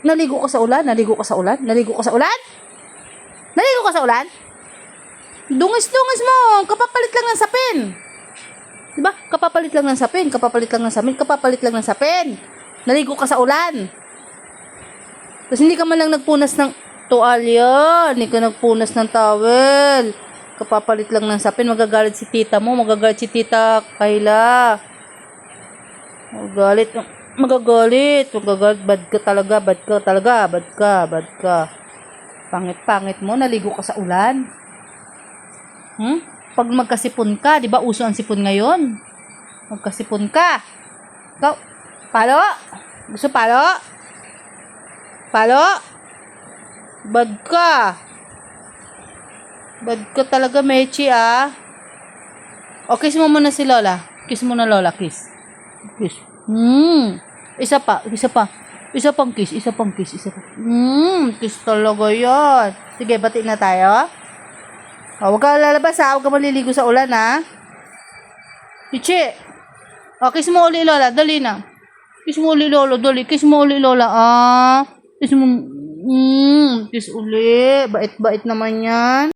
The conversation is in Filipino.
Naligo ka sa ulan? Naligo ka sa ulan? Naligo ka sa ulan? Naligo ka sa ulan? Dungis-dungis mo. Kapapalit lang ng sapin. Diba? Kapapalit lang ng sapin. Kapapalit lang ng sapin. Kapapalit lang ng sapin. Naligo ka sa ulan. Tapos hindi ka man lang nagpunas ng tuwalya. Hindi ka nagpunas ng towel. Kapapalit lang ng sapin. Magagalit si tita mo. Magagalit si tita Kayla. Magagalit. Bad ka talaga. Bad ka. Pangit mo. Naligo ka sa ulan. Pag magkasipon ka, di ba uso ang sipon ngayon? Magkasipon ka. Ikaw, palo? Gusto palo? Palo? Bad ka. Bad ka talaga, Mechi, ah. O, kiss mo muna si Lola. Kiss mo na, Lola, kiss. Kiss. Isa pa. Isa pang kiss. Kiss talaga yan. Sige, batiin na tayo. O, huwag ka lalabas, ha. Huwag ka maliligo sa ulan, ha. Pichi. O, kiss mo uli, Lola. Dali na. Kiss mo uli, Lola. Dali. Kiss mo uli, Lola. Kiss mo. Kiss uli. Bait-bait naman yan.